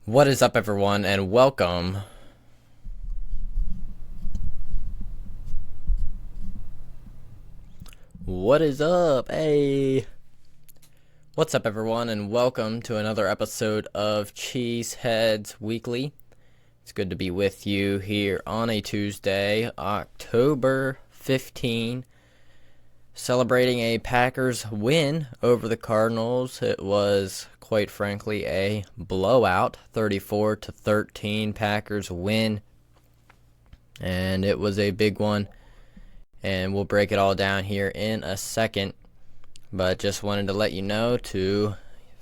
What is up, everyone, and welcome. What is up? Hey. What's up, everyone, and welcome to another episode of Cheeseheadz Weekly. It's good to be with you here on a Tuesday, October 15, celebrating a Packers win over the Cardinals. It was, quite frankly, a blowout, 34-13 Packers win, and it was a big one, and we'll break it all down here in a second. But just wanted to let you know to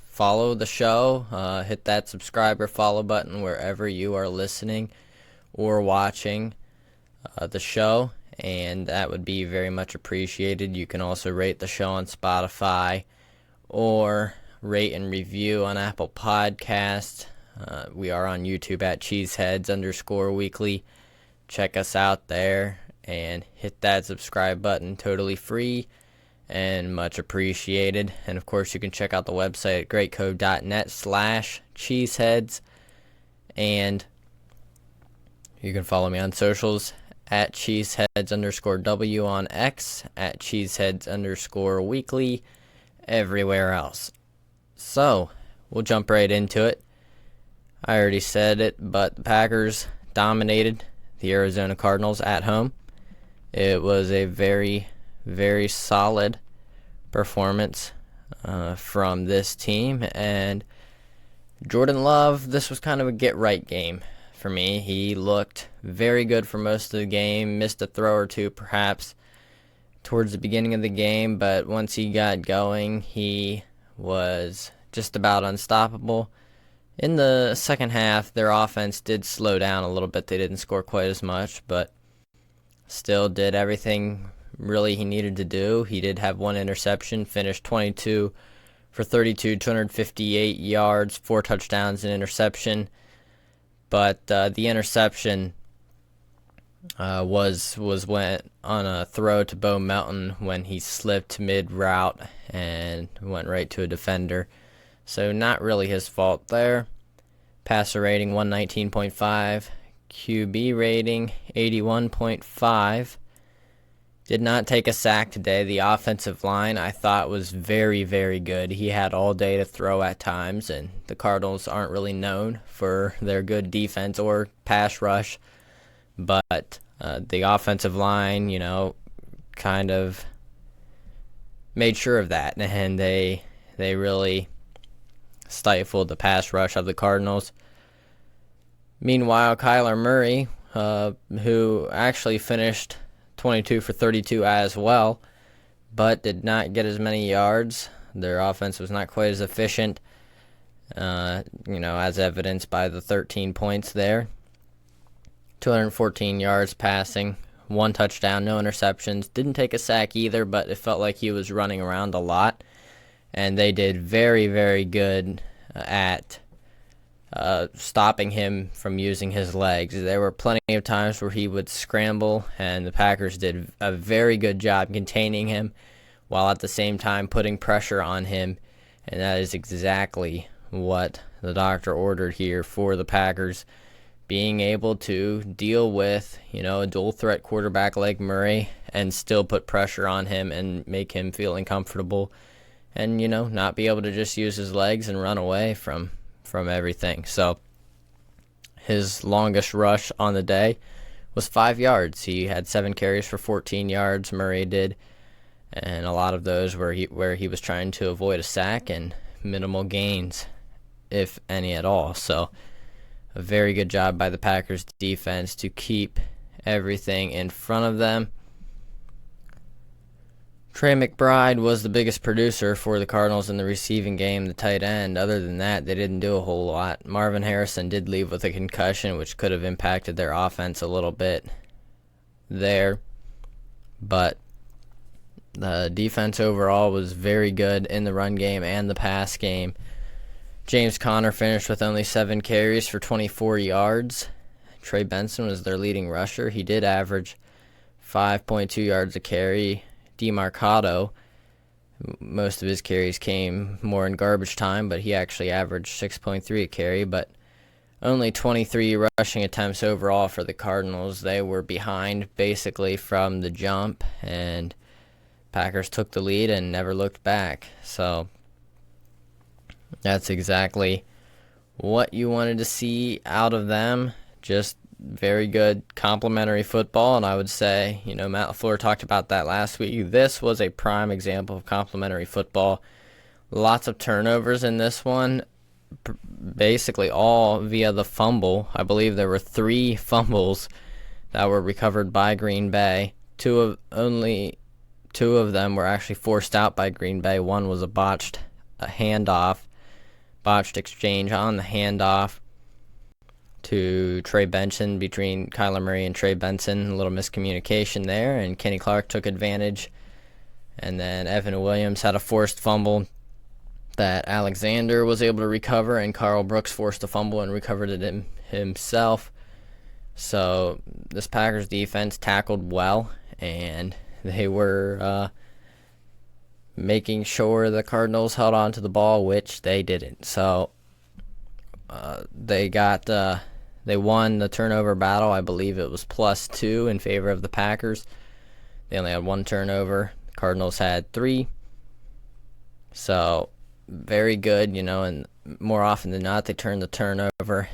follow the show, hit that subscribe or follow button wherever you are listening or watching the show, and that would be very much appreciated. You can also rate the show on Spotify or rate and review on Apple Podcasts. We are on YouTube at Cheeseheadz_weekly. Check us out there and hit that subscribe button, totally free and much appreciated. And of course, you can check out the website at greatcode.net/cheeseheadz, and you can follow me on socials at Cheeseheadz_W on X, at Cheeseheadz_weekly, everywhere else. So, we'll jump right into it. I already said it, but the Packers dominated the Arizona Cardinals at home. It was a very, very solid performance from this team, and Jordan Love, this was kind of a get-right game for me. He looked very good for most of the game, missed a throw or two perhaps towards the beginning of the game, but once he got going, he was just about unstoppable. In the second half, their offense did slow down a little bit. They didn't score quite as much, but still did everything really he needed to do. He did have one interception, finished 22 for 32, 258 yards, 4 touchdowns, and interception. But the interception was went on a throw to Bo Melton when he slipped mid-route and went right to a defender. So not really his fault there. Passer rating 119.5. QB rating 81.5. Did not take a sack today. The offensive line, I thought, was very, very good. He had all day to throw at times, and the Cardinals aren't really known for their good defense or pass rush. But the offensive line, kind of made sure of that, and they really stifled the pass rush of the Cardinals. Meanwhile, Kyler Murray, who actually finished 22 for 32 as well, but did not get as many yards. Their offense was not quite as efficient, as evidenced by the 13 points there. 214 yards passing, 1 touchdown, no interceptions. Didn't take a sack either, but it felt like he was running around a lot. And they did very, very good at stopping him from using his legs. There were plenty of times where he would scramble, and the Packers did a very good job containing him while at the same time putting pressure on him. And that is exactly what the doctor ordered here for the Packers, being able to deal with, a dual-threat quarterback like Murray and still put pressure on him and make him feel uncomfortable. And, not be able to just use his legs and run away from everything. So his longest rush on the day was 5 yards. He had 7 carries for 14 yards, Murray did, and a lot of those where he was trying to avoid a sack and minimal gains, if any at all. So a very good job by the Packers defense to keep everything in front of them. Trey McBride was the biggest producer for the Cardinals in the receiving game, the tight end. Other than that, they didn't do a whole lot. Marvin Harrison did leave with a concussion, which could have impacted their offense a little bit there. But the defense overall was very good in the run game and the pass game. James Conner finished with only 7 carries for 24 yards. Trey Benson was their leading rusher. He did average 5.2 yards a carry. DeMarcado, most of his carries came more in garbage time, but he actually averaged 6.3 a carry. But only 23 rushing attempts overall for the Cardinals. They were behind basically from the jump, and Packers took the lead and never looked back. So that's exactly what you wanted to see out of them. Just very good complimentary football, and I would say, Matt LaFleur talked about that last week. This was a prime example of complimentary football. Lots of turnovers in this one, basically all via the fumble. I believe there were 3 fumbles that were recovered by Green Bay. Only two of them were actually forced out by Green Bay. One was a botched exchange on the handoff to Trey Benson, between Kyler Murray and Trey Benson. A little miscommunication there, and Kenny Clark took advantage. And then Evan Williams had a forced fumble that Alexander was able to recover, and Carl Brooks forced a fumble and recovered it himself. So this Packers defense tackled well, and they were making sure the Cardinals held on to the ball, which they didn't. So they won the turnover battle. I believe it was +2 in favor of the Packers. They only had 1 turnover. Cardinals had 3. So very good, and more often than not, they turn the turnover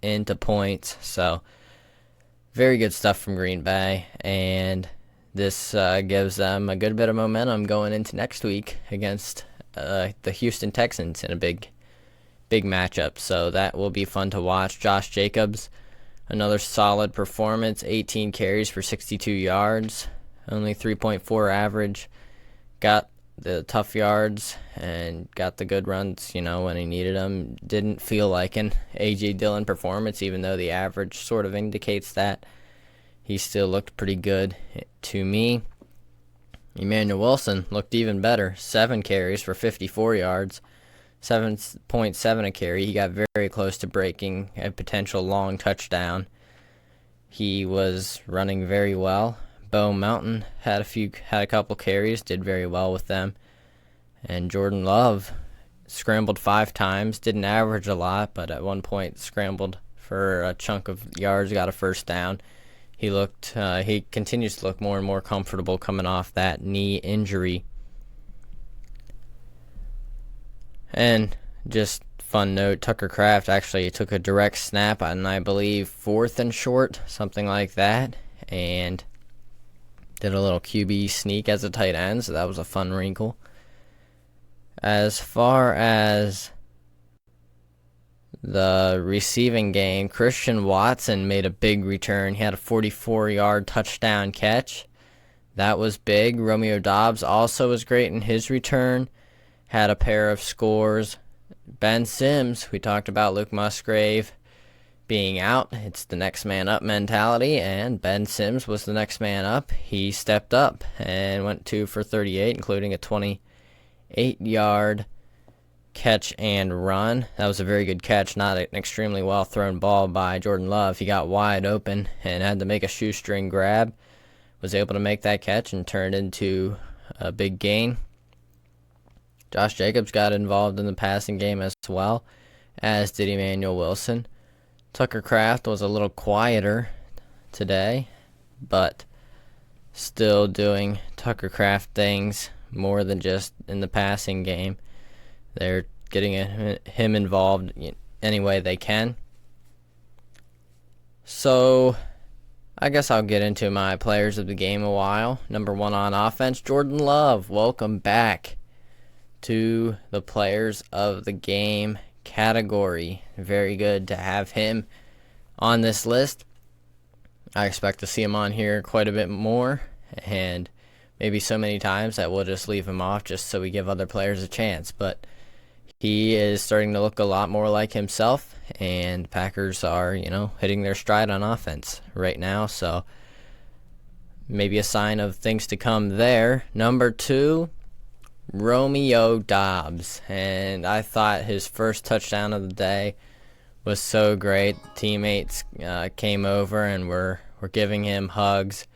into points. So very good stuff from Green Bay, and this gives them a good bit of momentum going into next week against the Houston Texans in a big matchup. So that will be fun to watch. Josh Jacobs, another solid performance, 18 carries for 62 yards, only 3.4 average. Got the tough yards and got the good runs, when he needed them. Didn't feel like an A.J. Dillon performance, even though the average sort of indicates that. He still looked pretty good to me. Emmanuel Wilson looked even better. 7 carries for 54 yards, 7.7 a carry. He got very close to breaking a potential long touchdown. He was running very well. Bo Mountain had a couple carries, did very well with them. And Jordan Love scrambled 5 times, didn't average a lot, but at one point scrambled for a chunk of yards, got a first down. He continues to look more and more comfortable coming off that knee injury. And just fun note, Tucker Kraft actually took a direct snap on, I believe, 4th and short, something like that, and did a little QB sneak as a tight end, so that was a fun wrinkle. As far as the receiving game, Christian Watson made a big return. He had a 44-yard touchdown catch. That was big. Romeo Doubs also was great in his return. Had a pair of scores. Ben Sims, we talked about Luke Musgrave being out. It's the next man up mentality, and Ben Sims was the next man up. He stepped up and went 2 for 38, including a 28-yard catch and run. That was a very good catch, not an extremely well thrown ball by Jordan Love. He got wide open and had to make a shoestring grab. Was able to make that catch and turn it into a big gain. Josh Jacobs got involved in the passing game as well, as did Emmanuel Wilson. Tucker Kraft was a little quieter today, but still doing Tucker Kraft things more than just in the passing game. They're getting him involved any way they can. So I guess I'll get into my players of the game a while. Number 1 on offense, Jordan Love. Welcome back to the players of the game category. Very good to have him on this list. I expect to see him on here quite a bit more, and maybe so many times that we'll just leave him off just so we give other players a chance. But he is starting to look a lot more like himself, and Packers are, hitting their stride on offense right now. So maybe a sign of things to come there. Number 2, Romeo Doubs. And I thought his first touchdown of the day was so great. Teammates came over and were giving him hugs.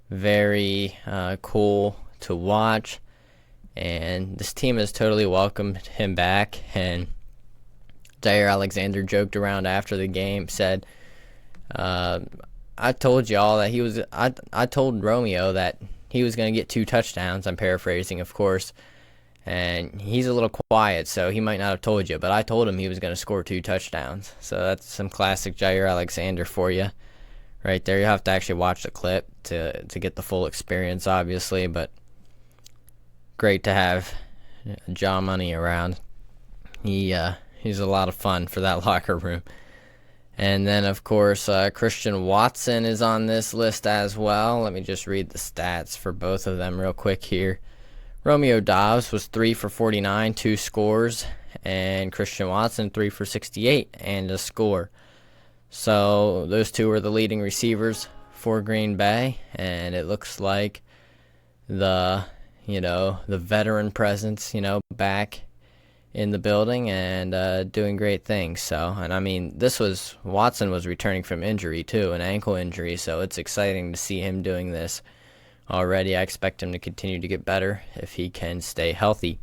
Very cool to watch. And this team has totally welcomed him back and Jair Alexander joked around after the game, said, I told y'all that I told Romeo that he was going to get 2 touchdowns. I'm paraphrasing, of course. And he's a little quiet, so he might not have told you, but I told him he was going to score 2 touchdowns. So that's some classic Jair Alexander for you right there. You have to actually watch the clip to get the full experience, obviously, but great to have John Money around. He's a lot of fun for that locker room. And then, of course, Christian Watson is on this list as well. Let me just read the stats for both of them real quick here. Romeo Doubs was 3 for 49, 2 scores, and Christian Watson 3 for 68 and a score. So those two are the leading receivers for Green Bay, and it looks like the veteran presence, back in the building and doing great things. So, and I mean, Watson was returning from injury too, an ankle injury, so it's exciting to see him doing this already. I expect him to continue to get better if he can stay healthy.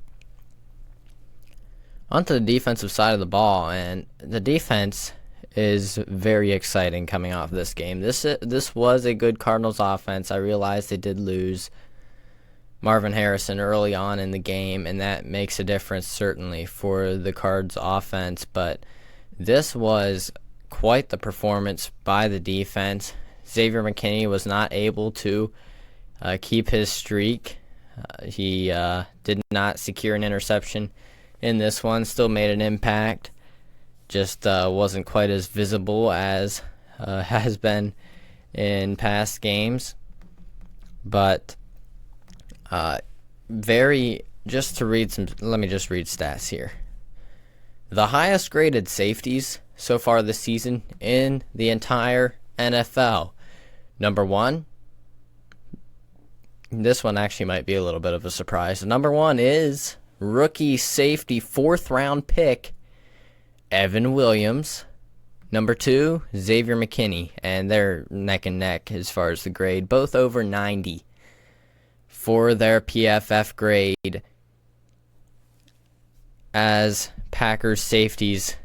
Onto the defensive side of the ball, and the defense is very exciting coming off this game. This was a good Cardinals offense. I realize they did lose Marvin Harrison early on in the game, and that makes a difference certainly for the Cards offense, but this was quite the performance by the defense. Xavier McKinney was not able to keep his streak. He did not secure an interception in this one, still made an impact, just wasn't quite as visible as has been in past games. But let me just read stats here. The highest graded safeties so far this season in the entire NFL. Number 1, this one actually might be a little bit of a surprise. Number 1 is rookie safety 4th round pick Evan Williams. Number 2, Xavier McKinney, and they're neck and neck as far as the grade, both over 90 for their PFF grade as Packers safeties.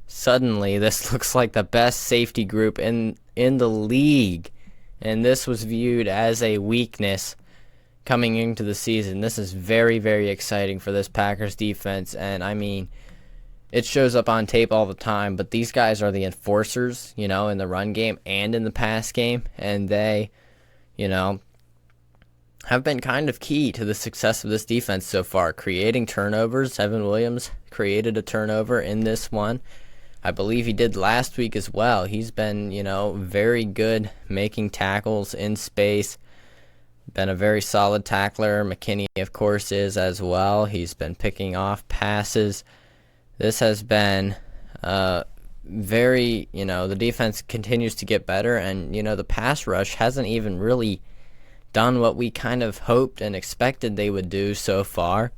Suddenly, this looks like the best safety group in the league, and this was viewed as a weakness coming into the season. This is very, very exciting for this Packers defense, and I mean, it shows up on tape all the time, but these guys are the enforcers, in the run game and in the pass game, and they, have been kind of key to the success of this defense so far, creating turnovers. Evan Williams created a turnover in this one. I believe he did last week as well. He's been, very good making tackles in space. Been a very solid tackler. McKinney, of course, is as well. He's been picking off passes. This has been very, the defense continues to get better, and, the pass rush hasn't even really done what we kind of hoped and expected they would do so far.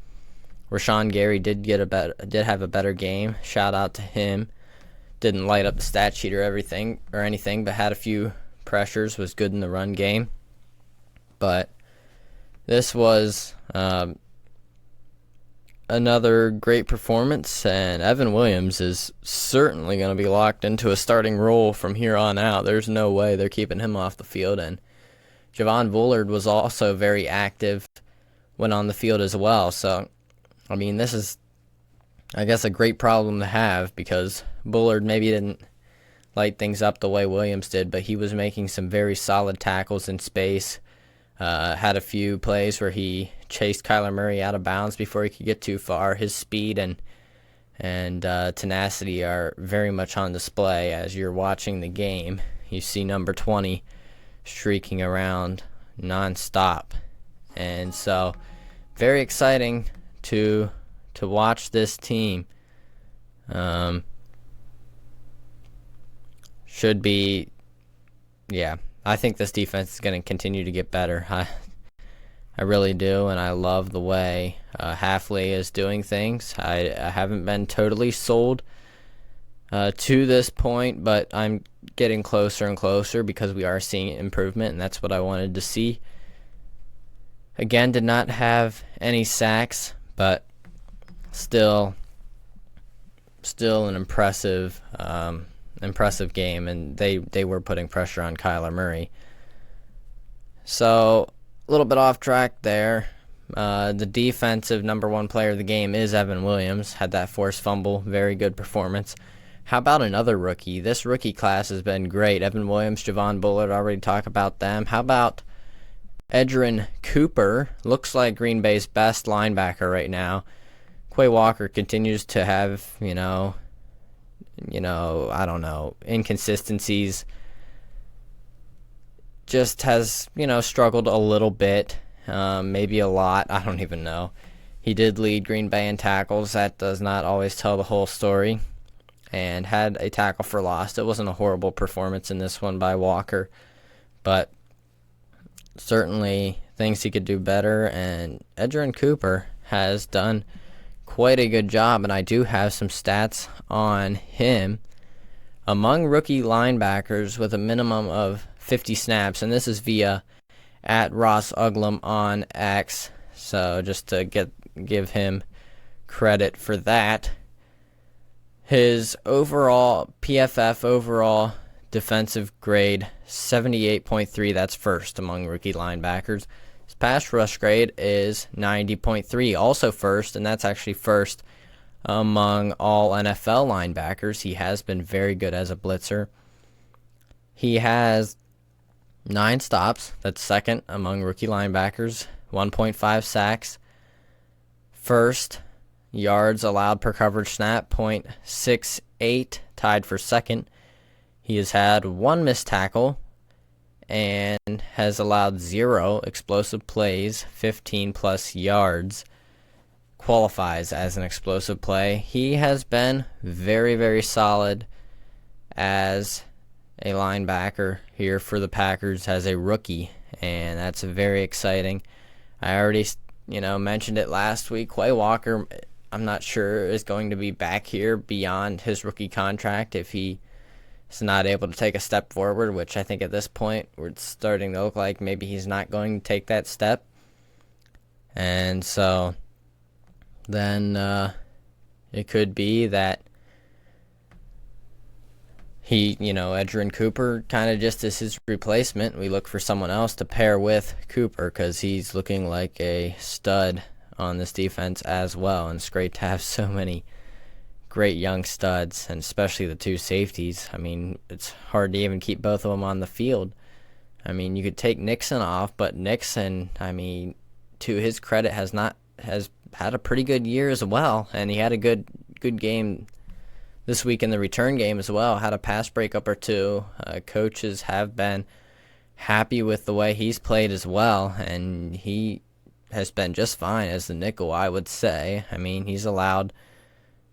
Rashawn Gary did have a better game. Shout out to him. Didn't light up the stat sheet or anything, but had a few pressures. Was good in the run game. But this was another great performance, and Evan Williams is certainly going to be locked into a starting role from here on out. There's no way they're keeping him off the field, and Javon Bullard was also very active when on the field as well. So, I mean, this is, I guess, a great problem to have, because Bullard maybe didn't light things up the way Williams did, but he was making some very solid tackles in space. Had a few plays where he chased Kyler Murray out of bounds before he could get too far. His speed and tenacity are very much on display as you're watching the game. You see number 20 streaking around nonstop, and so very exciting to watch this team. Should be, yeah. I think this defense is going to continue to get better. I really do, and I love the way Halfley is doing things. I haven't been totally sold to this point, but I'm getting closer and closer because we are seeing improvement, and that's what I wanted to see. Again, did not have any sacks, but still still an impressive game, and they were putting pressure on Kyler Murray. So a little bit off track there. The defensive number one player of the game is Evan Williams. Had that forced fumble. Very good performance. How about another rookie? This rookie class has been great. Evan Williams, Javon Bullard, already talked about them. How about Edgerrin Cooper? Looks like Green Bay's best linebacker right now. Quay Walker continues to have, inconsistencies. Just has, struggled a little bit. Maybe a lot. I don't even know. He did lead Green Bay in tackles. That does not always tell the whole story. And had a tackle for loss. It wasn't a horrible performance in this one by Walker, but certainly things he could do better. And Edgerrin Cooper has done quite a good job, and I do have some stats on him. Among rookie linebackers with a minimum of 50 snaps, and this is via at Ross Uglum on X, so just to give him credit for that. His overall PFF overall defensive grade 78.3. That's first among rookie linebackers. His pass rush grade is 90.3, also first, and that's actually first among all NFL linebackers. He has been very good as a blitzer. He has 9 stops. That's second among rookie linebackers. 1.5 sacks. First, yards allowed per coverage snap, .68, tied for second. He has had 1 missed tackle and has allowed 0 explosive plays, 15-plus yards. Qualifies as an explosive play. He has been very, very solid as a linebacker here for the Packers as a rookie, and that's very exciting. I already, mentioned it last week. Quay Walker, I'm not sure, is going to be back here beyond his rookie contract if he is not able to take a step forward, which I think at this point we're starting to look like maybe he's not going to take that step. And so then it could be that he, Edgerrin Cooper kind of just is his replacement. We look for someone else to pair with Cooper because he's looking like a stud on this defense as well. And it's great to have so many great young studs, and especially the 2 safeties. I mean, it's hard to even keep both of them on the field. I mean, you could take Nixon off, but Nixon, to his credit, has had a pretty good year as well, and he had a good game this week in the return game as well. Had a pass breakup or 2. Coaches have been happy with the way he's played as well, and he has been just fine as the nickel, I would say. I mean, he's allowed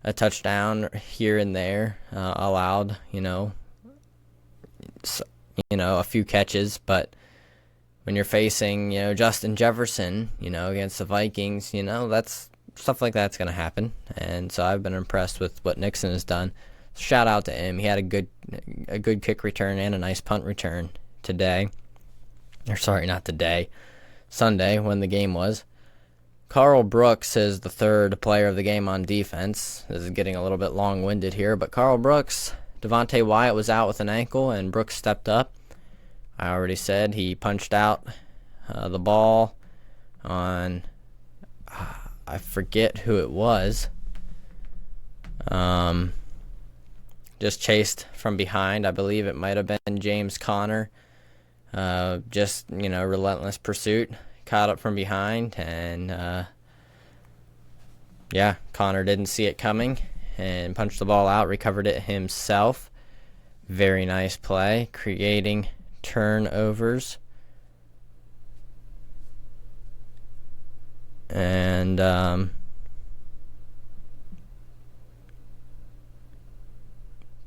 a touchdown here and there, allowed, a few catches, but when you're facing, Justin Jefferson, against the Vikings, that's stuff like that's going to happen. And so I've been impressed with what Nixon has done. Shout out to him. He had a good kick return and a nice punt return today. Or sorry, not today. Sunday when the game was. Carl Brooks is the third player of the game on defense. This is getting a little bit long-winded here, but Carl Brooks, Devontae Wyatt was out with an ankle, and Brooks stepped up. I already said he punched out the ball on, I forget who it was. Just chased from behind. I believe it might have been James Conner. Just, relentless pursuit. Caught up from behind, and Conner didn't see it coming and punched the ball out, recovered it himself. Very nice play, creating turnovers. And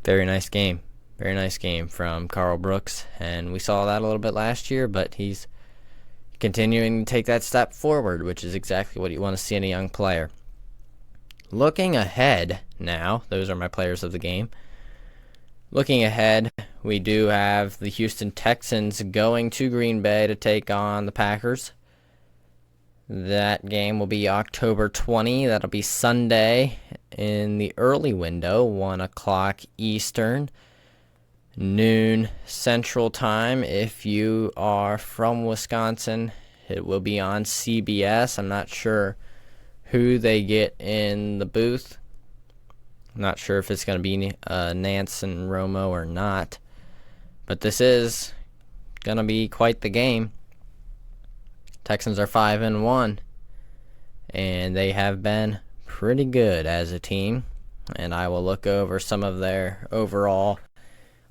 very nice game. Very nice game from Carl Brooks, and we saw that a little bit last year, but he's continuing to take that step forward, which is exactly what you want to see in a young player. Looking ahead now, those are my players of the game. Looking ahead, we do have the Houston Texans going to Green Bay to take on the Packers. That game will be October 20. That'll be Sunday in the early window, 1 o'clock Eastern, noon Central Time. If you are from Wisconsin, it will be on CBS. I'm not sure who they get in the booth. I'm not sure if it's going to be Nance and Romo or not. But this is going to be quite the game. Texans are 5-1, and they have been pretty good as a team. And I will look over some of their overall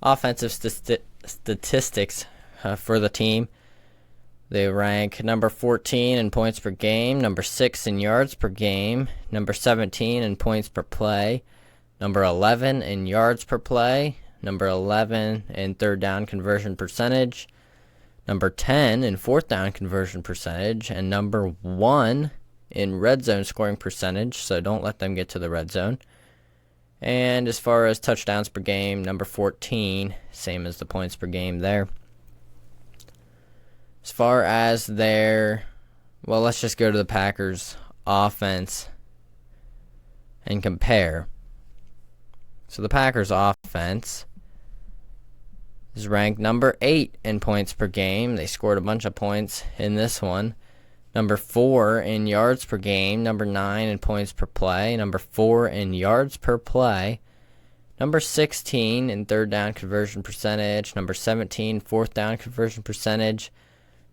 offensive statistics for the team. They rank number 14 in points per game, number 6 in yards per game, number 17 in points per play, number 11 in yards per play, number 11 in third down conversion percentage, number 10 in fourth down conversion percentage, and number 1 in red zone scoring percentage, so don't let them get to the red zone. And as far as touchdowns per game, number 14, same as the points per game there. As far as let's just go to the Packers offense and compare. So the Packers offense is ranked number 8 in points per game. They scored a bunch of points in this one. Number 4 in yards per game. Number 9 in points per play. Number 4 in yards per play. Number 16 in third down conversion percentage. Number 17 fourth down conversion percentage.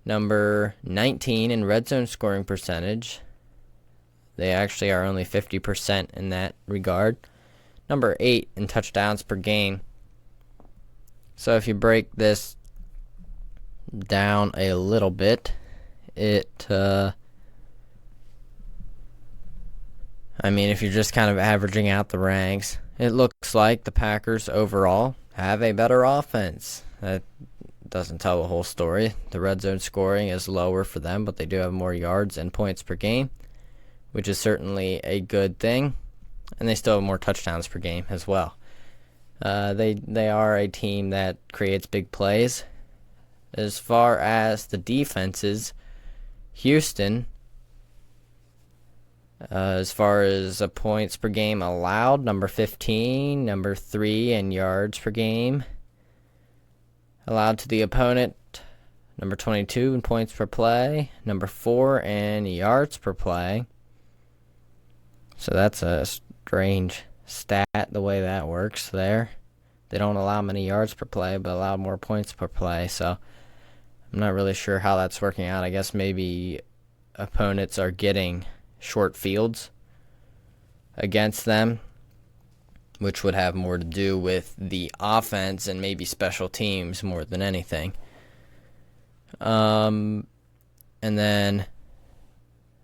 Number 19 in red zone scoring percentage. They actually are only 50% in that regard. Number 8 in touchdowns per game. So if you break this down a little bit, if you're just kind of averaging out the ranks, it looks like the Packers overall have a better offense. That doesn't tell the whole story. The red zone scoring is lower for them, but they do have more yards and points per game, which is certainly a good thing. And they still have more touchdowns per game as well. They are a team that creates big plays. As far as the defenses, Houston, as far as points per game allowed, number 15, number 3 in yards per game allowed to the opponent, number 22 in points per play, number 4 in yards per play. So that's a strange stat, the way that works there. They don't allow many yards per play, but allow more points per play. So I'm not really sure how that's working out. I guess maybe opponents are getting short fields against them, which would have more to do with the offense and maybe special teams more than anything. And then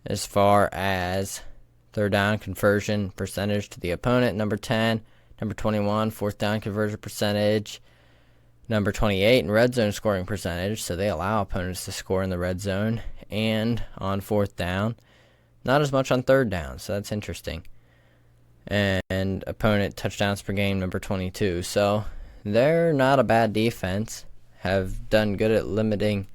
as far as third down conversion percentage to the opponent, number 10, number 21, fourth down conversion percentage, number 28 in red zone scoring percentage, so they allow opponents to score in the red zone and on fourth down. Not as much on third down, so that's interesting. And opponent touchdowns per game, number 22. So they're not a bad defense, have done good at limiting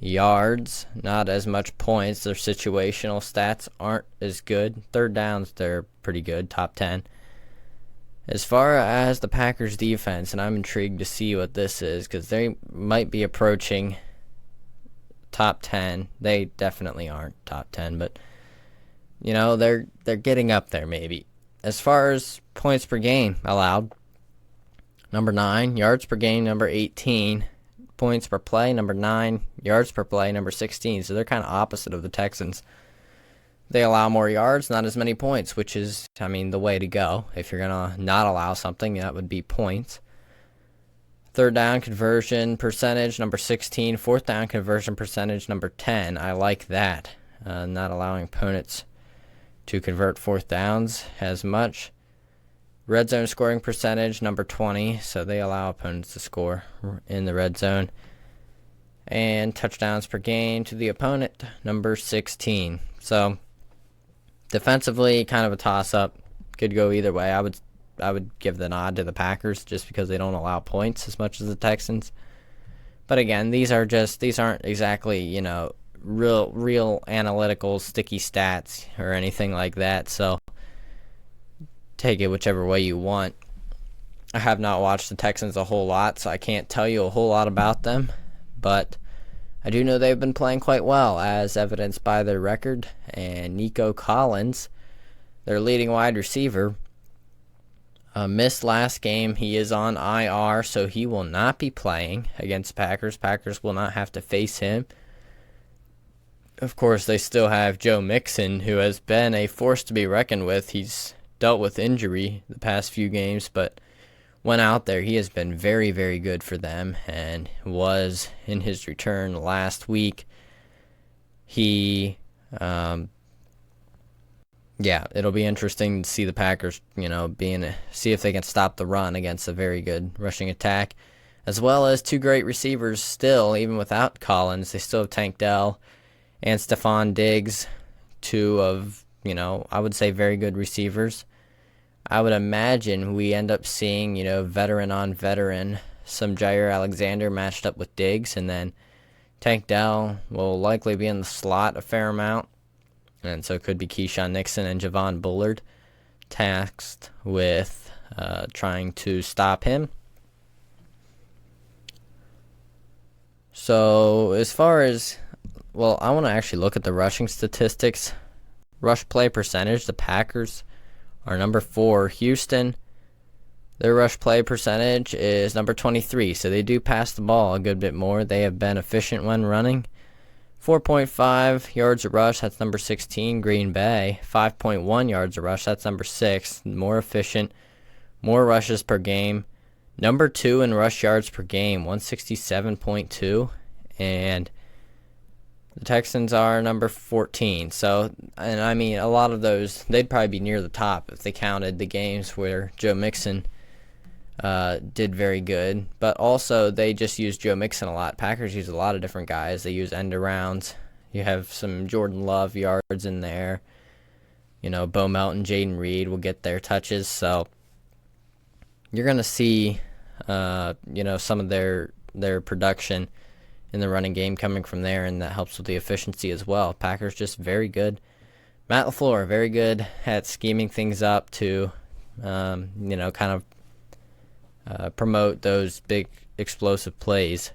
yards, not as much points. Their situational stats aren't as good. Third downs, they're pretty good, top 10. As far as the Packers defense, and I'm intrigued to see what this is, because they might be approaching top 10. They definitely aren't top 10, but they're getting up there maybe. As far as points per game allowed, number 9, yards per game, number 18, points per play, number 9, yards per play, number 16. So they're kind of opposite of the Texans. They allow more yards, not as many points, which is, the way to go. If you're going to not allow something, that would be points. Third down conversion percentage, number 16. Fourth down conversion percentage, number 10. I like that. Not allowing opponents to convert fourth downs as much. Red zone scoring percentage, number 20, so they allow opponents to score in the red zone. And touchdowns per game to the opponent, number 16. So defensively, kind of a toss-up. Could go either way. I would give the nod to the Packers just because they don't allow points as much as the Texans. But again, these aren't exactly, real analytical sticky stats or anything like that, so take it whichever way you want. I have not watched the Texans a whole lot, so I can't tell you a whole lot about them, but I do know they've been playing quite well, as evidenced by their record. And Nico Collins, their leading wide receiver, missed last game. He is on IR, so he will not be playing against Packers. Packers will not have to face him. Of course, they still have Joe Mixon, who has been a force to be reckoned with. He's dealt with injury the past few games, but when out there, he has been very, very good for them, and was in his return last week. It'll be interesting to see the Packers, see if they can stop the run against a very good rushing attack, as well as two great receivers still, even without Collins. They still have Tank Dell and Stephon Diggs, two of, I would say very good receivers. I would imagine we end up seeing, veteran on veteran, some Jair Alexander matched up with Diggs, and then Tank Dell will likely be in the slot a fair amount, and so it could be Keyshawn Nixon and Javon Bullard tasked with trying to stop him. So as far as, I want to actually look at the rushing statistics. Rush play percentage, the Packers are number 4. Houston, their rush play percentage is number 23, so they do pass the ball a good bit more. They have been efficient when running. 4.5 yards a rush, that's number 16. Green Bay, 5.1 yards a rush, that's number 6. More efficient, more rushes per game. Number 2 in rush yards per game, 167.2. And the Texans are number 14. So, and I mean, a lot of those, they'd probably be near the top if they counted the games where Joe Mixon did very good. But also, they just use Joe Mixon a lot. Packers use a lot of different guys. They use end arounds. You have some Jordan Love yards in there. Bo Melton, Jaden Reed will get their touches. So, you're going to see, some of their production in the running game coming from there, and that helps with the efficiency as well. Packers just very good. Matt LaFleur, very good at scheming things up to, promote those big explosive plays.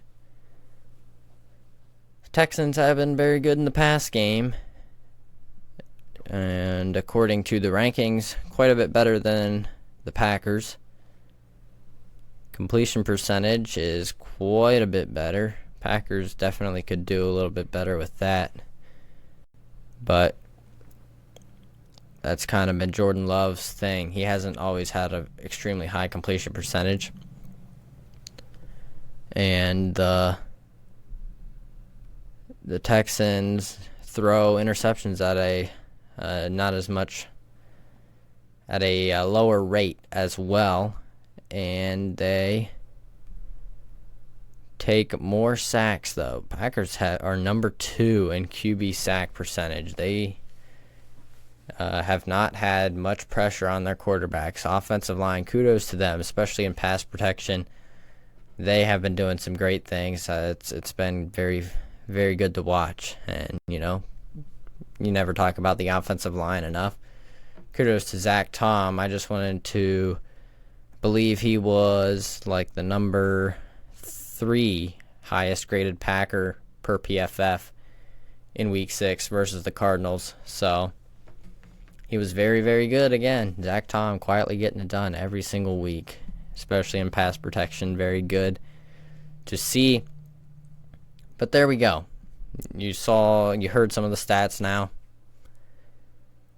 Texans have been very good in the pass game, and according to the rankings, quite a bit better than the Packers. Completion percentage is quite a bit better. Packers definitely could do a little bit better with that. But that's kind of been Jordan Love's thing. He hasn't always had an extremely high completion percentage. And the Texans throw interceptions at a lower rate as well. And they take more sacks, though. Packers are number 2 in QB sack percentage. They have not had much pressure on their quarterbacks. Offensive line, kudos to them, especially in pass protection. They have been doing some great things. It's been very, very good to watch. And, you never talk about the offensive line enough. Kudos to Zach Tom. I just wanted to believe he was like the number 3 highest graded Packer per PFF in week 6 versus the Cardinals. So he was very, very good again. Zach Tom quietly getting it done every single week, especially in pass protection. Very good to see. But there we go. You heard some of the stats now.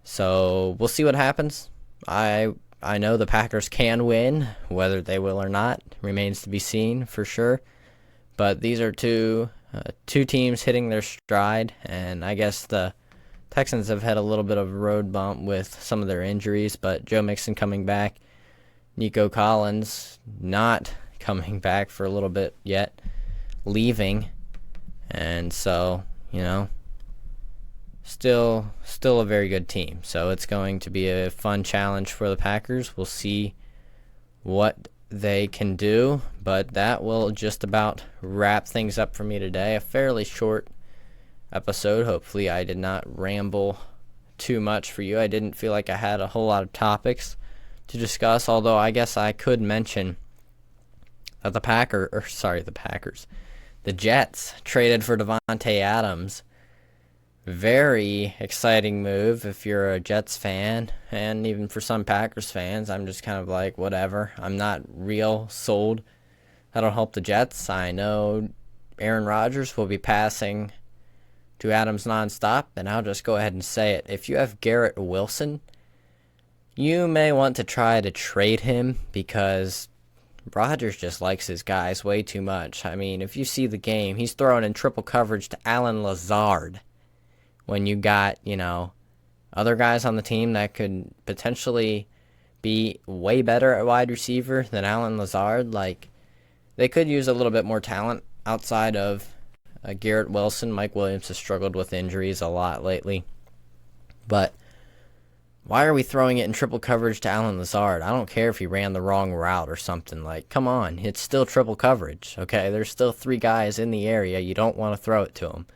So we'll see what happens. I know the Packers can win. Whether they will or not remains to be seen for sure. But these are two teams hitting their stride, and I guess the Texans have had a little bit of a road bump with some of their injuries, but Joe Mixon coming back, Nico Collins not coming back for a little bit yet, leaving, and so, still a very good team. So it's going to be a fun challenge for the Packers. We'll see what they can do, but that will just about wrap things up for me today. A fairly short episode. Hopefully I did not ramble too much for you. I didn't feel like I had a whole lot of topics to discuss, although I guess I could mention that the Jets traded for Davante Adams. Very exciting move if you're a Jets fan, and even for some Packers fans. I'm just kind of like, whatever. I'm not real sold. That'll help the Jets. I know Aaron Rodgers will be passing to Adams nonstop, and I'll just go ahead and say it. If you have Garrett Wilson, you may want to try to trade him because Rodgers just likes his guys way too much. I mean, if you see the game, he's throwing in triple coverage to Allen Lazard when you got, other guys on the team that could potentially be way better at wide receiver than Allen Lazard. Like, they could use a little bit more talent outside of Garrett Wilson. Mike Williams has struggled with injuries a lot lately. But why are we throwing it in triple coverage to Allen Lazard? I don't care if he ran the wrong route or something. Like, come on, it's still triple coverage, okay? There's still 3 guys in the area. You don't want to throw it to him.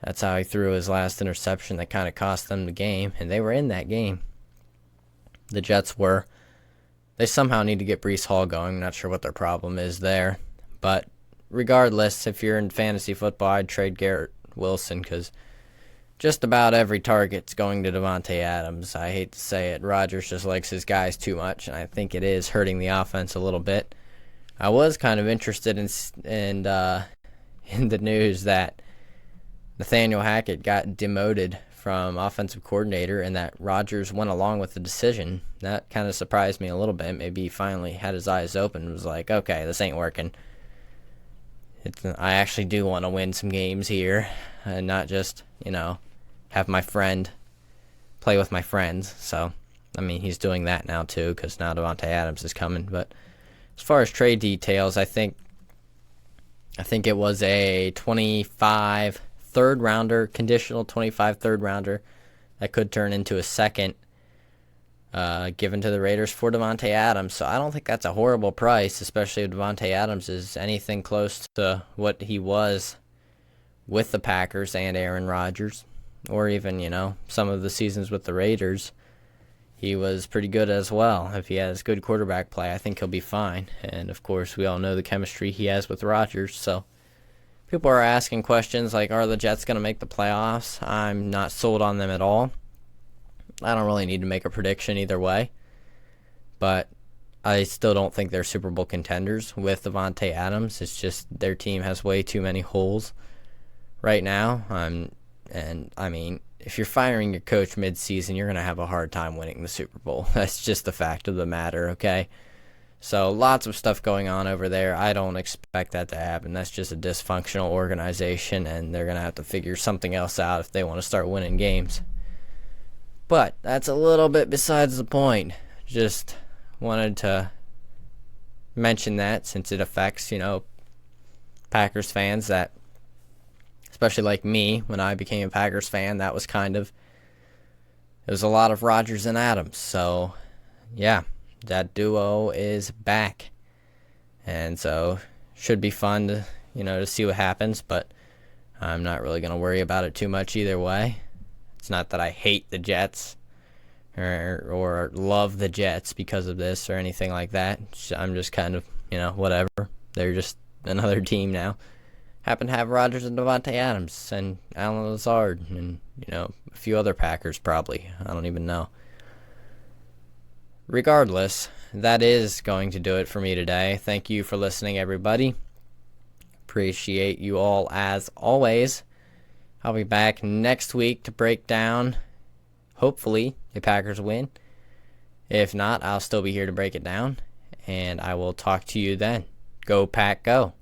That's how he threw his last interception that kind of cost them the game, and they were in that game. The Jets were. They somehow need to get Breece Hall going. I'm not sure what their problem is there. But regardless, if you're in fantasy football, I'd trade Garrett Wilson because just about every target's going to Davante Adams. I hate to say it. Rodgers just likes his guys too much, and I think it is hurting the offense a little bit. I was kind of interested in the news that Nathaniel Hackett got demoted from offensive coordinator and that Rodgers went along with the decision. That kind of surprised me a little bit. Maybe he finally had his eyes open and was like, okay, this ain't working. I actually do want to win some games here and not just, have my friend play with my friends. So, I mean, he's doing that now too because now Davante Adams is coming. But as far as trade details, I think it was a 25 third rounder, conditional 25 third rounder that could turn into a second given to the Raiders for Davante Adams. So I don't think that's a horrible price, especially if Davante Adams is anything close to what he was with the Packers and Aaron Rodgers, or even, some of the seasons with the Raiders. He was pretty good as well. If he has good quarterback play, I think he'll be fine. And, of course, we all know the chemistry he has with Rodgers, so people are asking questions like, are the Jets going to make the playoffs? I'm not sold on them at all. I don't really need to make a prediction either way. But I still don't think they're Super Bowl contenders with Davante Adams. It's just their team has way too many holes right now. And, I mean, if you're firing your coach mid-season, you're going to have a hard time winning the Super Bowl. That's just the fact of the matter, okay? So lots of stuff going on over there. I don't expect that to happen. That's just a dysfunctional organization, and they're going to have to figure something else out if they want to start winning games. But that's a little bit besides the point. Just wanted to mention that since it affects, Packers fans that, especially like me, when I became a Packers fan, it was a lot of Rodgers and Adams. So, yeah. That duo is back, and so should be fun to see what happens, but I'm not really going to worry about it too much either way. It's not that I hate the Jets or love the Jets because of this or anything like that. I'm just kind of, whatever. They're just another team now. Happen to have Rodgers and Davante Adams and Allen Lazard and, a few other Packers probably. I don't even know. Regardless, that is going to do it for me today. Thank you for listening, everybody. Appreciate you all as always. I'll be back next week to break down, hopefully, the Packers win. If not, I'll still be here to break it down, and I will talk to you then. Go Pack, go.